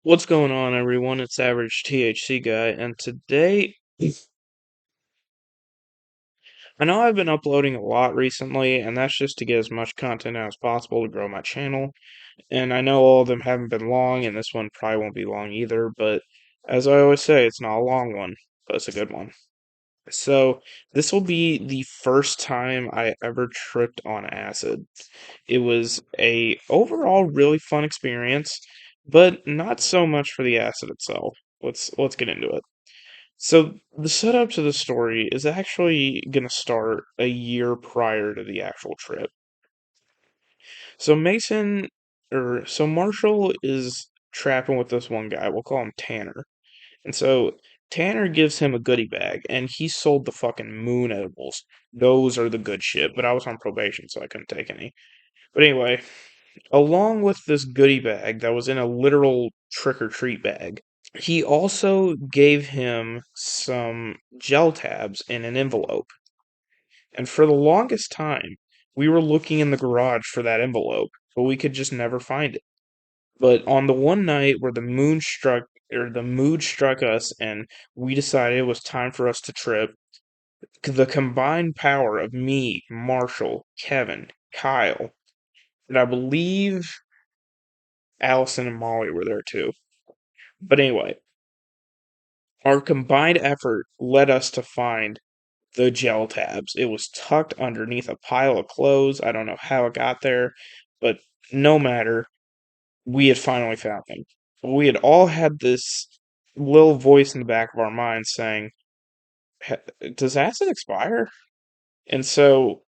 What's going on, everyone? It's Average THC Guy, and today I know I've been uploading a lot recently, and that's just to get as much content out as possible to grow my channel. And I know all of them haven't been long, and this one probably won't be long either, but as I always say, it's not a long one, but it's a good one. So, this will be the first time I ever tripped on acid. It was a overall really fun experience, but not so much for the acid itself. Let's get into it. So the setup to the story is actually going to start a year prior to the actual trip. So Marshall is trapping with this one guy. We'll call him Tanner. And so Tanner gives him a goodie bag, and he sold the fucking moon edibles. Those are the good shit. But I was on probation, so I couldn't take any. But anyway, along with this goodie bag that was in a literal trick or treat bag, he also gave him some gel tabs in an envelope. And for the longest time, we were looking in the garage for that envelope, but we could just never find it. But on the one night where the mood struck us and we decided it was time for us to trip, the combined power of me, Marshall, Kevin, Kyle, and I believe Allison and Molly were there too. But anyway, our combined effort led us to find the gel tabs. It was tucked underneath a pile of clothes. I don't know how it got there, but no matter, we had finally found them. We had all had this little voice in the back of our minds saying, does acid expire? And so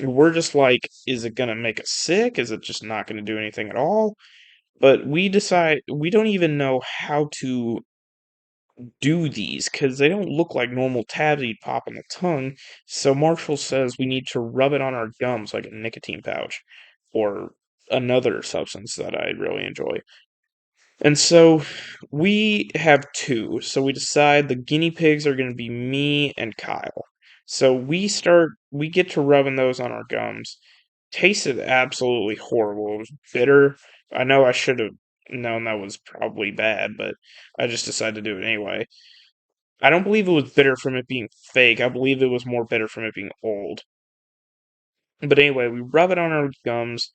we're just like, is it going to make us sick? Is it just not going to do anything at all? But we decide we don't even know how to do these because they don't look like normal tabs you'd pop in the tongue. So Marshall says we need to rub it on our gums like a nicotine pouch or another substance that I really enjoy. And so we have two. So we decide the guinea pigs are going to be me and Kyle. So we get to rubbing those on our gums. Tasted absolutely horrible. It was bitter. I know I should have known that was probably bad, but I just decided to do it anyway. I don't believe it was bitter from it being fake. I believe it was more bitter from it being old. But anyway, we rub it on our gums.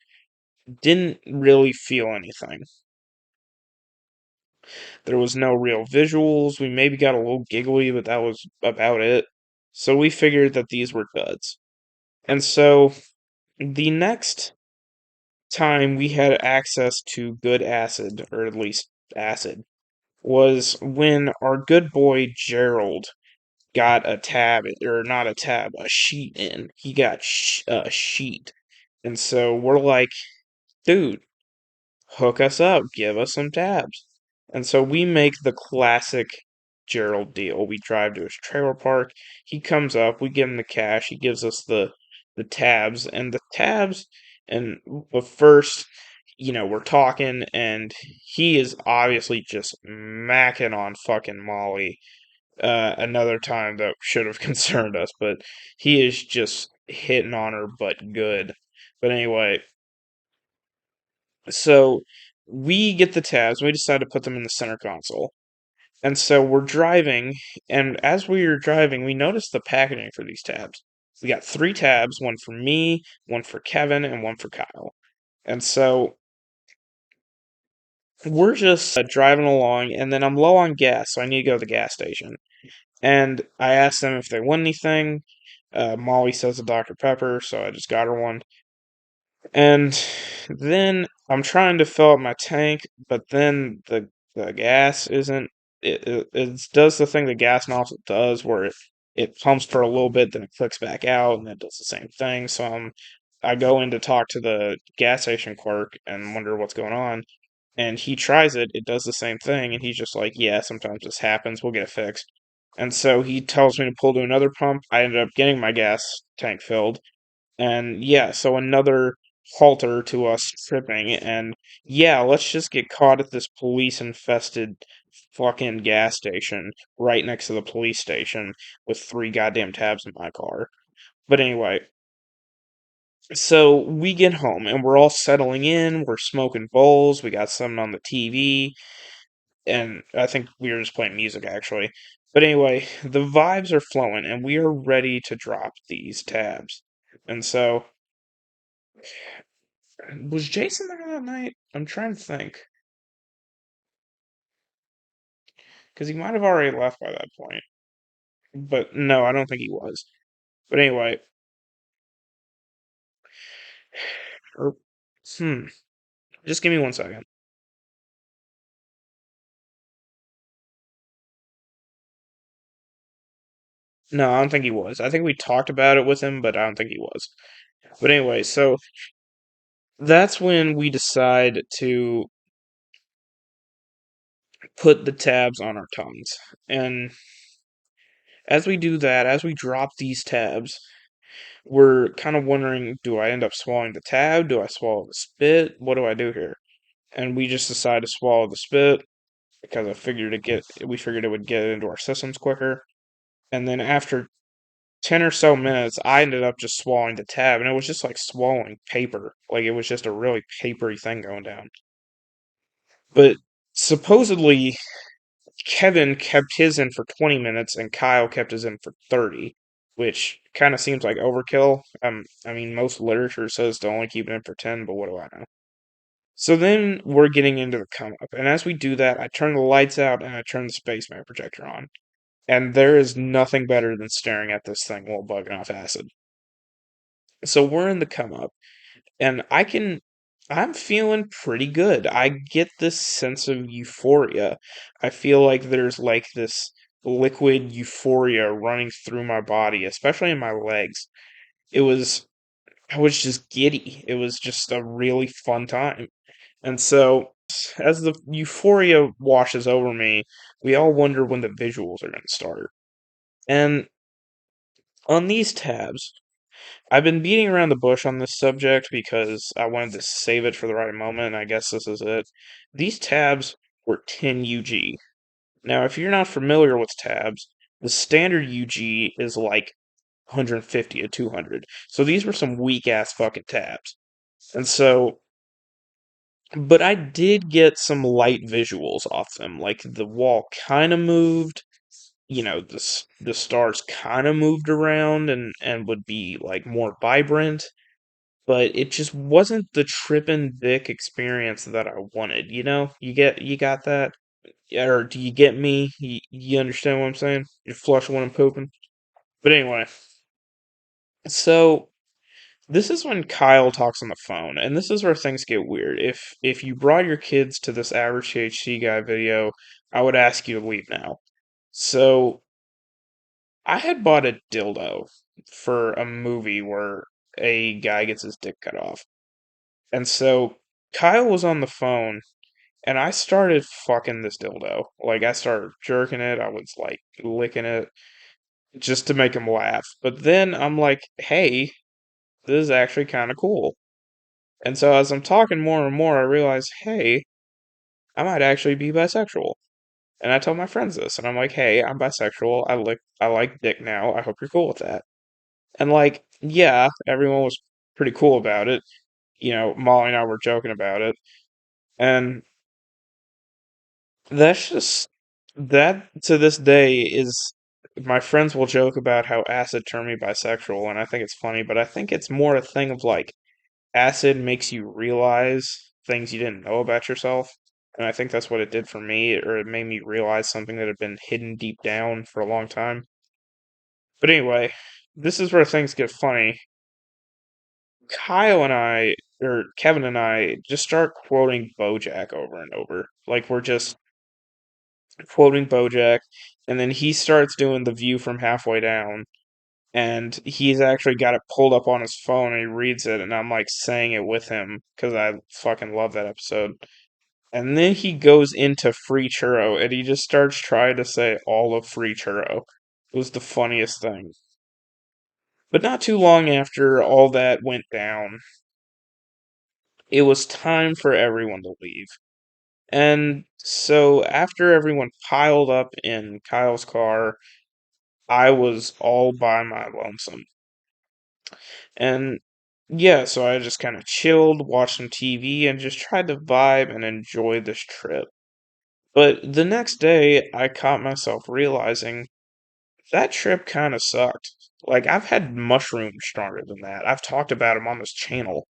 Didn't really feel anything. There was no real visuals. We maybe got a little giggly, but that was about it. So we figured that these were duds. And so the next time we had access to good acid, or at least acid, was when our good boy Gerald got a tab, or not a tab, a sheet in. He got a sheet. And so we're like, dude, hook us up, give us some tabs. And so we make the classic Gerald deal. We drive to his trailer park. He comes up, we give him the cash, he gives us the tabs, and the tabs, and but first, we're talking, and he is obviously just macking on fucking Molly. Another time that should have concerned us, but he is just hitting on her, but good. But anyway, so we get the tabs. We decide to put them in the center console. And so we're driving, and as we were driving, we noticed the packaging for these tabs. We got three tabs, one for me, one for Kevin, and one for Kyle. And so we're just driving along, and then I'm low on gas, so I need to go to the gas station. And I asked them if they want anything. Molly says a Dr. Pepper, so I just got her one. And then I'm trying to fill up my tank, but then the gas isn't. It does the thing the gas nozzle does, where it pumps for a little bit, then it clicks back out, and it does the same thing. So I go in to talk to the gas station clerk and wonder what's going on. And he tries it, it does the same thing, and he's just like, yeah, sometimes this happens, we'll get it fixed. And so he tells me to pull to another pump. I ended up getting my gas tank filled. And yeah, so another halter to us tripping. And yeah, let's just get caught at this police infested fucking gas station right next to the police station with three goddamn tabs in my car. But anyway, so we get home and we're all settling in, we're smoking bowls, we got something on the TV, and I think we were just playing music actually. But anyway, the vibes are flowing, and we are ready to drop these tabs. And so, was Jason there that night? I'm trying to think, because he might have already left by that point. But no, I don't think he was. But anyway, er, hmm, just give me 1 second. No, I don't think he was. I think we talked about it with him, but I don't think he was. But anyway, so that's when we decide to put the tabs on our tongues. And as we do that, as we drop these tabs, we're kind of wondering, do I end up swallowing the tab? Do I swallow the spit? What do I do here? And we just decide to swallow the spit because we figured it would get into our systems quicker. And then after 10 or so minutes, I ended up just swallowing the tab, and it was just like swallowing paper. Like it was just a really papery thing going down. But supposedly, Kevin kept his in for 20 minutes and Kyle kept his in for 30, which kind of seems like overkill. I mean, most literature says to only keep it in for 10, but what do I know? So then we're getting into the come up, and as we do that, I turn the lights out and I turn the spaceman projector on. And there is nothing better than staring at this thing while bugging off acid. So we're in the come up, and I'm feeling pretty good. I get this sense of euphoria. I feel like there's like this liquid euphoria running through my body, especially in my legs. It was I was just giddy. It was just a really fun time. And so as the euphoria washes over me, we all wonder when the visuals are going to start. And on these tabs, I've been beating around the bush on this subject because I wanted to save it for the right moment, and I guess this is it. These tabs were 10 UG. Now, if you're not familiar with tabs, the standard UG is like 150 to 200. So these were some weak ass fucking tabs. And so, but I did get some light visuals off them. Like the wall kind of moved, the stars kind of moved around and would be like more vibrant, but it just wasn't the trippin' dick experience that I wanted. You got that? Yeah, or do you get me? You understand what I'm saying? You flush when I'm pooping. But anyway, so this is when Kyle talks on the phone, and this is where things get weird. If you brought your kids to this average THC guy video, I would ask you to leave now. So I had bought a dildo for a movie where a guy gets his dick cut off. And so Kyle was on the phone and I started fucking this dildo. Like I started jerking it, I was like licking it just to make him laugh. But then I'm like, hey, this is actually kind of cool. And so as I'm talking more and more, I realize, hey, I might actually be bisexual. And I tell my friends this, and I'm like, hey, I'm bisexual. I like dick now. I hope you're cool with that. And like, yeah, everyone was pretty cool about it. Molly and I were joking about it. And that's just that to this day is my friends will joke about how acid turned me bisexual, and I think it's funny, but I think it's more a thing of like acid makes you realize things you didn't know about yourself. And I think that's what it did for me, or it made me realize something that had been hidden deep down for a long time. But anyway, this is where things get funny. Kyle and I, or Kevin and I, just start quoting Bojack over and over. Like we're just quoting Bojack, and then he starts doing the view from halfway down, and he's actually got it pulled up on his phone, and he reads it, and I'm like saying it with him because I fucking love that episode. And then he goes into Free Churro, and he just starts trying to say all of Free Churro. It was the funniest thing. But not too long after all that went down, it was time for everyone to leave. And so after everyone piled up in Kyle's car, I was all by my lonesome. And yeah, so I just kind of chilled, watched some TV, and just tried to vibe and enjoy this trip. But the next day, I caught myself realizing that trip kind of sucked. Like, I've had mushrooms stronger than that. I've talked about them on this channel.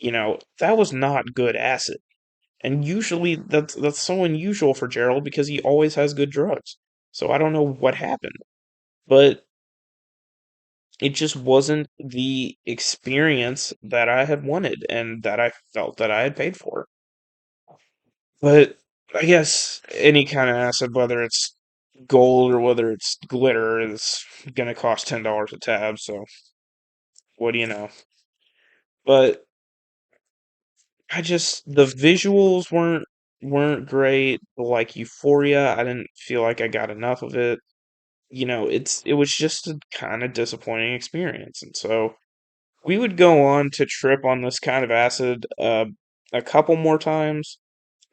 That was not good acid. And usually that's so unusual for Gerald because he always has good drugs. So I don't know what happened. But it just wasn't the experience that I had wanted and that I felt that I had paid for. But I guess any kind of acid, whether it's gold or whether it's glitter, is gonna cost $10 a tab, so what do you know? But the visuals weren't great. Like Euphoria, I didn't feel like I got enough of it. It was just a kind of disappointing experience. And so we would go on to trip on this kind of acid a couple more times.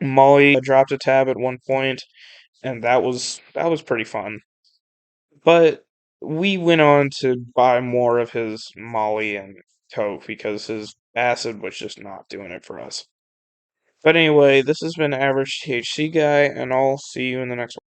Molly dropped a tab at one point, and that was pretty fun. But we went on to buy more of his Molly and Coke because his acid was just not doing it for us. But anyway, this has been Average THC Guy, and I'll see you in the next one.